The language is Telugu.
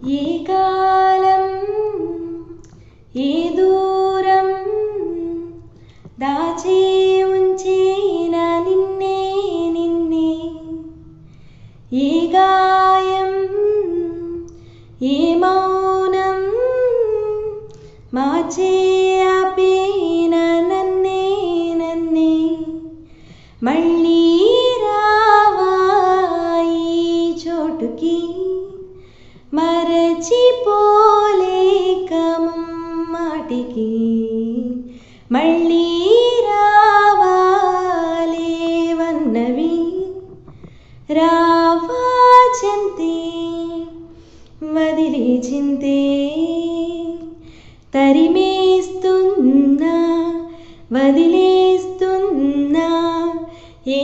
ఏ కాలం ఏ దూరం దాచి ఉంచిన నిన్నే నిన్నే, ఏ గాయం ఏ మౌనం మార్చే ఆపేన నన్నే నన్నే. మళ్ళీ రావా ఈ చోటుకి మరచిపోలేక మాటికి, మళ్ళీ రావాలేవన్నవి రావా చెంతే వదిలే చింతే. తరిమేస్తున్నా వదిలేస్తున్నా ఏ